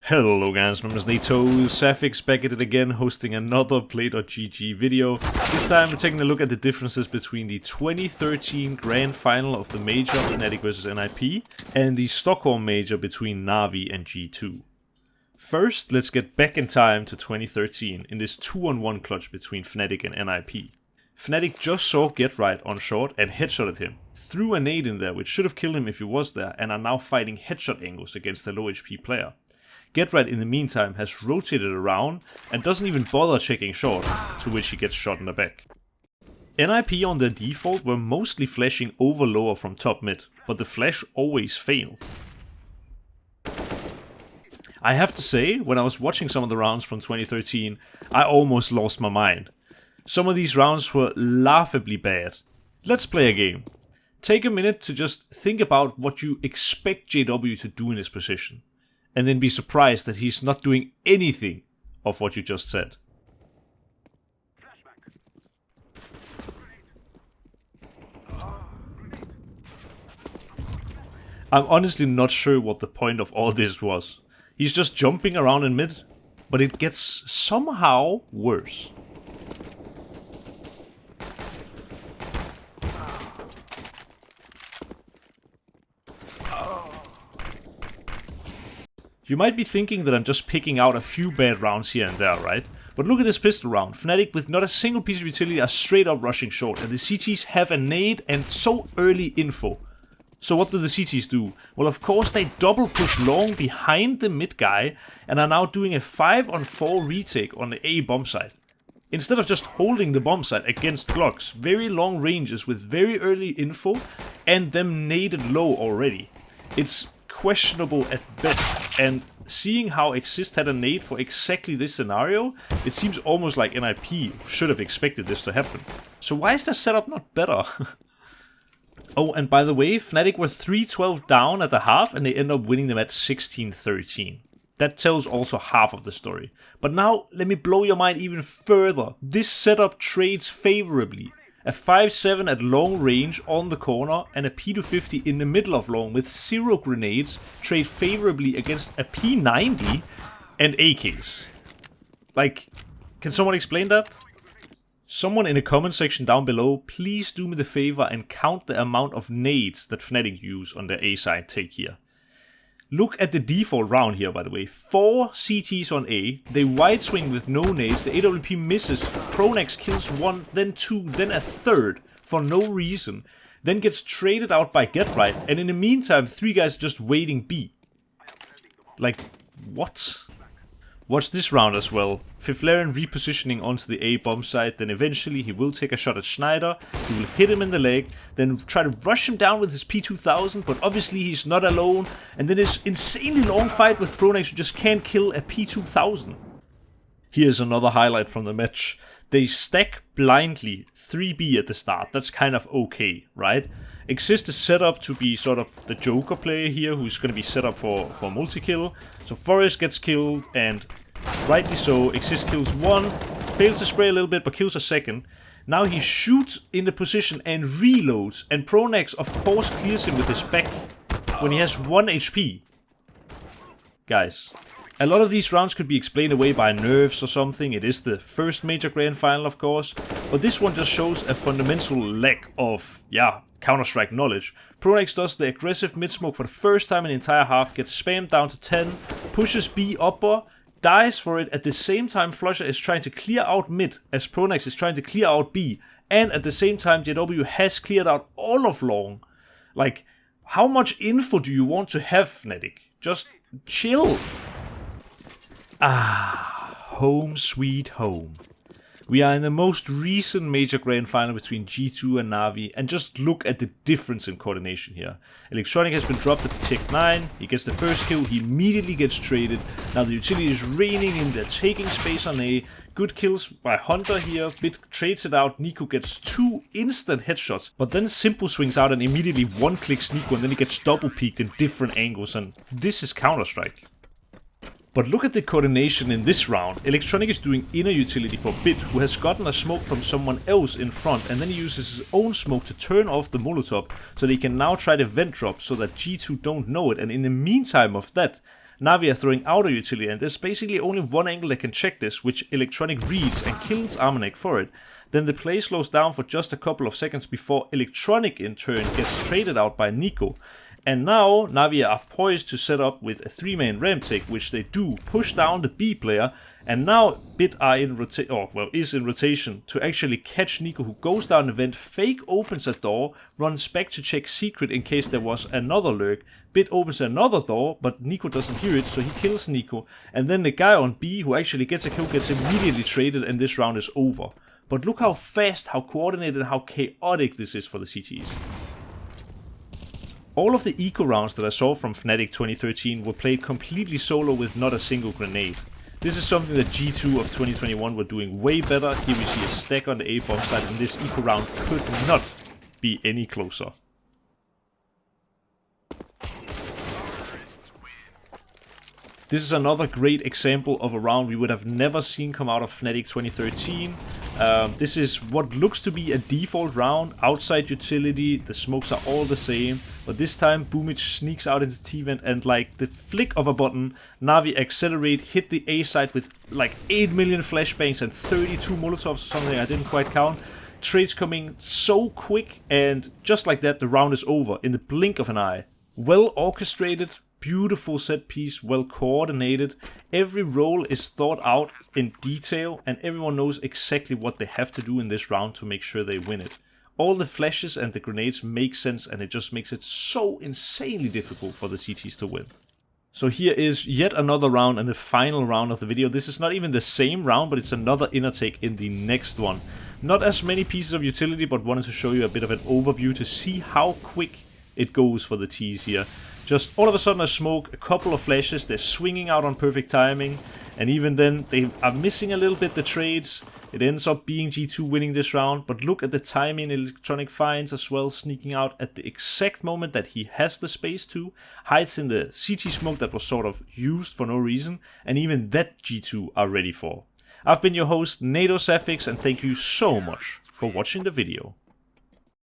Hello guys, my name is NaToSaphiX, back at it again, hosting another Play.gg video. This time we're taking a look at the differences between the 2013 Grand Final of the Major Fnatic vs NIP and the Stockholm Major between Na'Vi and G2. First, let's get back in time to 2013 in this 2-on-1 clutch between Fnatic and NIP. Fnatic just saw GetRight on short and headshotted him, threw a nade in there which should have killed him if he was there, and are now fighting headshot angles against a low HP player. GetRight in the meantime has rotated around and doesn't even bother checking short, to which he gets shot in the back. NIP on their default were mostly flashing over lower from top mid, but the flash always failed. I have to say, when I was watching some of the rounds from 2013, I almost lost my mind. Some of these rounds were laughably bad. Let's play a game. Take a minute to just think about what you expect JW to do in this position, and then be surprised that he's not doing anything of what you just said. I'm honestly not sure what the point of all this was. He's just jumping around in mid, but it gets somehow worse. You might be thinking that I'm just picking out a few bad rounds here and there, right? But look at this pistol round. Fnatic with not a single piece of utility are straight up rushing short, and the CTs have a nade and so early info. So what do the CTs do? Well, of course they double push long behind the mid guy and are now doing a 5-on-4 retake on the A bomb site. Instead of just holding the bomb site against blocks, very long ranges with very early info and them naded low already. It's questionable at best, and seeing how Exist had a nade for exactly this scenario, it seems almost like NIP should have expected this to happen. So why is their setup not better? Oh, and by the way, Fnatic were 3-12 down at the half and they end up winning them at 16-13. That tells also half of the story. But now, let me blow your mind even further. This setup trades favorably. A 5-7 at long range on the corner and a P250 in the middle of long with 0 grenades trade favorably against a P90 and AKs. Like, can someone explain that? Someone in the comment section down below, please do me the favor and count the amount of nades that Fnatic use on their A side take here. Look at the default round here, by the way. 4 CTs on A, they wide swing with no nades, the AWP misses, Pronax kills 1, then 2, then a 3rd for no reason, then gets traded out by GetRight, and in the meantime 3 guys just waiting B. Like, what? Watch this round as well. Fiflarian repositioning onto the A bomb site, then eventually he will take a shot at Schneider, he will hit him in the leg, then try to rush him down with his P2000, but obviously he's not alone, and then this insanely long fight with Pronax who just can't kill a P2000. Here's another highlight from the match. They stack blindly 3B at the start, that's kind of okay, right? Exist is set up to be sort of the Joker player here, who's going to be set up for multi-kill. So Forest gets killed, and rightly so, Exist kills 1, fails to spray a little bit, but kills a 2nd. Now he shoots in the position and reloads, and Pronax of course clears him with his back when he has 1 HP. Guys, a lot of these rounds could be explained away by nerfs or something. It is the first major grand final, of course, but this one just shows a fundamental lack of, Counter-Strike knowledge. Pronax does the aggressive mid-smoke for the first time in the entire half, gets spammed down to 10, pushes B upper, dies for it. At the same time, Flusher is trying to clear out mid, as Pronax is trying to clear out B, and at the same time, JW has cleared out all of long. Like, how much info do you want to have, Fnatic? Just chill. Home sweet home. We are in the most recent major grand final between G2 and Na'Vi, and just look at the difference in coordination here. Electronic has been dropped at Tech 9, he gets the first kill, he immediately gets traded. Now the utility is raining in, they're taking space on A. Good kills by Hunter here, Bit trades it out, Nico gets 2 instant headshots, but then Simple swings out and immediately one-clicks Nico, and then he gets double-peeked in different angles, and this is Counter-Strike. But look at the coordination in this round. Electronic is doing inner utility for Bit, who has gotten a smoke from someone else in front, and then he uses his own smoke to turn off the Molotov, so they can now try the vent drop so that G2 don't know it. And in the meantime of that, Na'Vi are throwing out a utility, and there's basically only one angle that can check this, which Electronic reads and kills Armanek for it. Then the play slows down for just a couple of seconds before Electronic in turn gets traded out by Nico. And now Na'Vi are poised to set up with a 3-man ramp take, which they do, push down the B player, and now Bit are is in rotation to actually catch Nico, who goes down the vent, fake opens a door, runs back to check secret in case there was another lurk. Bit opens another door, but Nico doesn't hear it, so he kills Nico. And then the guy on B, who actually gets a kill, gets immediately traded, and this round is over. But look how fast, how coordinated, and how chaotic this is for the CTs. All of the eco rounds that I saw from Fnatic 2013 were played completely solo with not a single grenade. This is something that G2 of 2021 were doing way better. Here we see a stack on the A bomb side, and this eco round could not be any closer. This is another great example of a round we would have never seen come out of Fnatic 2013. This is what looks to be a default round, outside utility, the smokes are all the same, but this time Boomich sneaks out into T-Vent and like the flick of a button, Na'Vi accelerate, hit the A side with like 8 million flashbangs and 32 molotovs or something, I didn't quite count. Trades coming so quick, and just like that the round is over in the blink of an eye. Well orchestrated, beautiful set piece, well coordinated. Every role is thought out in detail, and everyone knows exactly what they have to do in this round to make sure they win it. All the flashes and the grenades make sense, and it just makes it so insanely difficult for the CTs to win. So here is yet another round and the final round of the video. This is not even the same round, but it's another inner take in the next one. Not as many pieces of utility, but wanted to show you a bit of an overview to see how quick it goes for the T's here. Just all of a sudden a smoke, a couple of flashes, they're swinging out on perfect timing, and even then they are missing a little bit the trades. It ends up being G2 winning this round, but look at the timing Electronic finds as well, sneaking out at the exact moment that he has the space to, hides in the CT smoke that was sort of used for no reason, and even that G2 are ready for. I've been your host, NaToSaphiX, and thank you so much for watching the video.